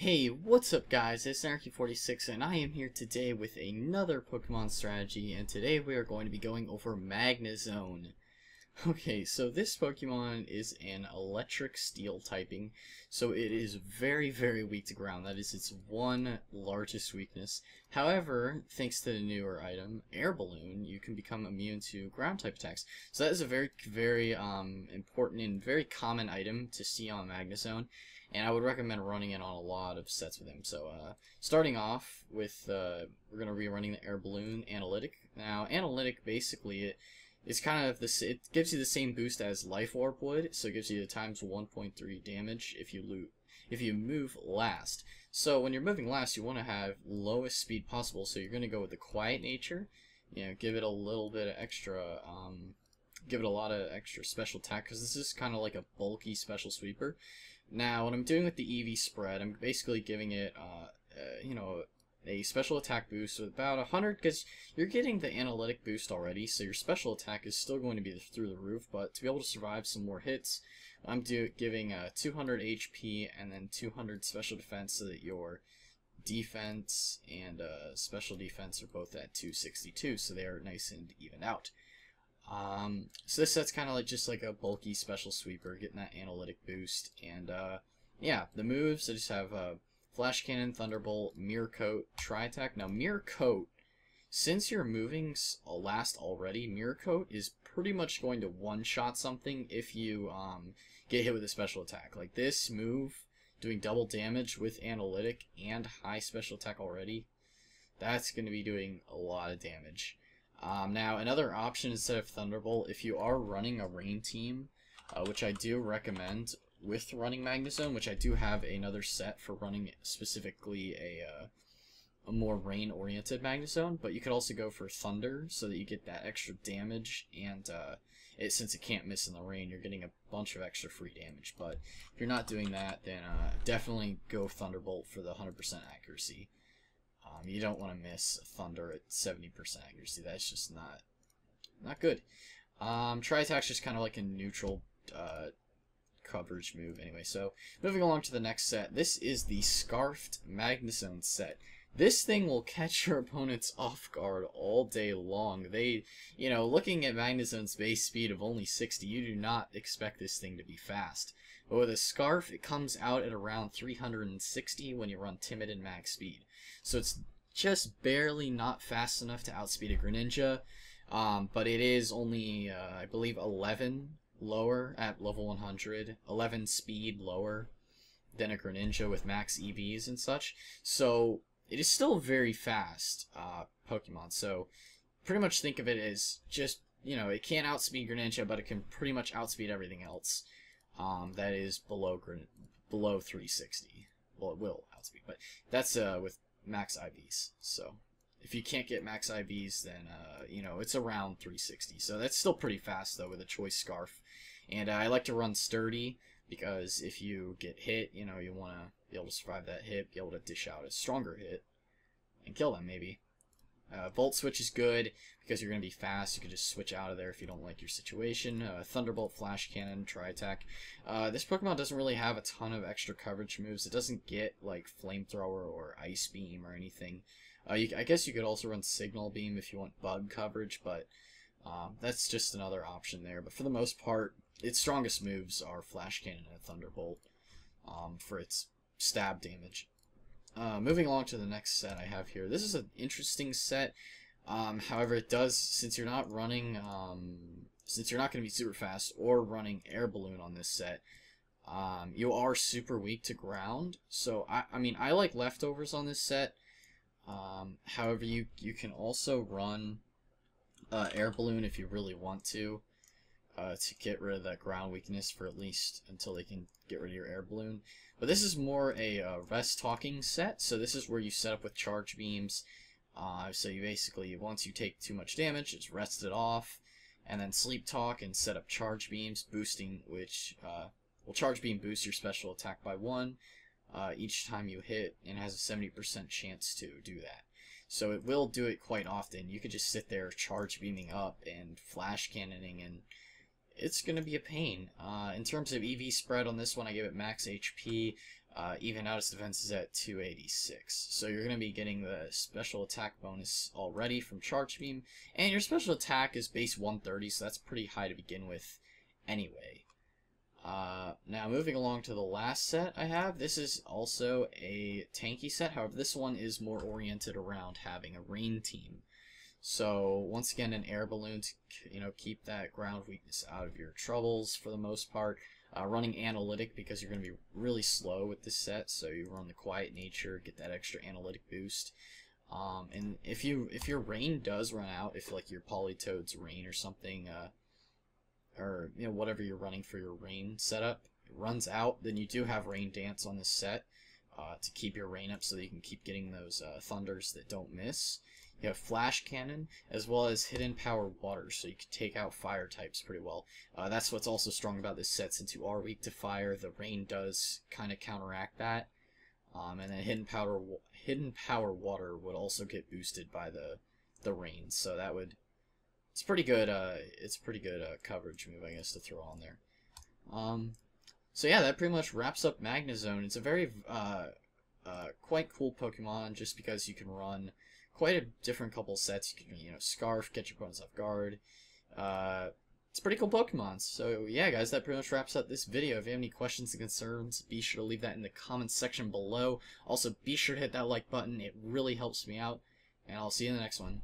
Hey, what's up guys, it's Anarchy46 and I am here today with another Pokemon strategy, and today we are going to be going over Magnezone. Okay, so this Pokemon is an electric steel typing, so it is very weak to ground. That is its one largest weakness. However, thanks to the newer item, Air Balloon, you can become immune to ground type attacks. So that is a very important and very common item to see on Magnezone, and I would recommend running it on a lot of sets with him. So starting off with, we're going to be running the Air Balloon Analytic. Now, Analytic basically, it's kind of this. It gives you the same boost as Life Orb would, so it gives you the times 1.3 damage if you move last. So when you're moving last, you want to have lowest speed possible. So you're going to go with the Quiet Nature. You know, give it a little bit of extra. Give it a lot of extra special attack because this is kind of like a bulky special sweeper. Now, what I'm doing with the EV spread, I'm basically giving it, you know, a special attack boost with about 100, because you're getting the analytic boost already, so your special attack is still going to be through the roof, but to be able to survive some more hits, I'm giving 200 HP and then 200 special defense, so that your defense and special defense are both at 262, so they are nice and even out. So this set's kind of like just like a bulky special sweeper, getting that analytic boost, and yeah, the moves, I just have Flash Cannon, Thunderbolt, Mirror Coat, Tri-Attack. Now, Mirror Coat, since you're moving last already, Mirror Coat is pretty much going to one-shot something if you get hit with a special attack. Like this move, doing double damage with Analytic and high special attack already, that's going to be doing a lot of damage. Now, another option instead of Thunderbolt, if you are running a rain team, which I do recommend, with running Magnezone, which I do have another set for running specifically a more rain-oriented Magnezone, but you could also go for Thunder so that you get that extra damage, and since it can't miss in the rain, you're getting a bunch of extra free damage. But if you're not doing that, then definitely go Thunderbolt for the 100% accuracy. You don't want to miss Thunder at 70% accuracy. That's just not good. Tri-Attack's just kind of like a neutral coverage move anyway. So moving along to the next set, this is the Scarfed Magnezone set. This thing will catch your opponents off guard all day long. They, you know, looking at Magnezone's base speed of only 60, you do not expect this thing to be fast. But with a Scarf, it comes out at around 360 when you run Timid and max speed. So it's just barely not fast enough to outspeed a Greninja, but it is only, I believe, 11 lower at level 100, 11 speed lower than a Greninja with max EVs and such. So it is still very fast Pokemon. So pretty much think of it as just, you know, it can't outspeed Greninja, but it can pretty much outspeed everything else that is below 360. Well, it will outspeed, but that's with max IVs. So if you can't get max IVs, then you know, it's around 360. So that's still pretty fast though with a choice Scarf. And I like to run Sturdy because if you get hit, you know, you want to be able to survive that hit, be able to dish out a stronger hit and kill them maybe. Volt Switch is good because you're going to be fast. You can just switch out of there if you don't like your situation. Thunderbolt, Flash Cannon, Tri-Attack. This Pokemon doesn't really have a ton of extra coverage moves. It doesn't get like Flamethrower or Ice Beam or anything. I guess you could also run Signal Beam if you want bug coverage, but that's just another option there. But for the most part, its strongest moves are Flash Cannon and Thunderbolt for its stab damage. Moving along to the next set I have here. This is an interesting set. However, it does, since you're not running, since you're not going to be super fast or running Air Balloon on this set, you are super weak to ground. So I mean, I like Leftovers on this set. However, you can also run Air Balloon if you really want to get rid of that ground weakness for at least until they can get rid of your Air Balloon. But this is more a rest talking set, so this is where you set up with Charge Beams. So you basically, once you take too much damage, just rest it off, and then Sleep Talk and set up Charge Beams, boosting which will Charge Beam boost your special attack by 1 each time you hit, and has a 70% chance to do that. So it will do it quite often. You could just sit there Charge Beaming up and Flash Cannoning, and it's going to be a pain. In terms of EV spread on this one, I give it max HP. even out its defense is at 286. So you're going to be getting the special attack bonus already from Charge Beam, and your special attack is base 130, so that's pretty high to begin with anyway. Now moving along to the last set I have, this is also a tanky set, however this one is more oriented around having a rain team. So once again, an air balloon to keep that ground weakness out of your troubles for the most part. Running analytic because you're going to be really slow with this set, so you run the quiet nature, get that extra analytic boost. And if your rain does run out, if like your Politoed's rain or something, or whatever you're running for your rain setup, it runs out, then you do have rain dance on this set to keep your rain up so that you can keep getting those thunders that don't miss. You have Flash Cannon, as well as Hidden Power Water, so you can take out fire types pretty well. That's what's also strong about this set, since you are weak to fire, the rain does kind of counteract that. And then Hidden Power Water would also get boosted by the rain, so that would... It's pretty good coverage move, I guess, to throw on there. So yeah, that pretty much wraps up Magnezone. It's a very quite cool Pokemon, just because you can run quite a different couple sets. You can, Scarf, get your opponents off guard. It's a pretty cool Pokemon. So yeah, guys, that pretty much wraps up this video. If you have any questions and concerns, be sure to leave that in the comments section below. Also, be sure to hit that like button. It really helps me out. And I'll see you in the next one.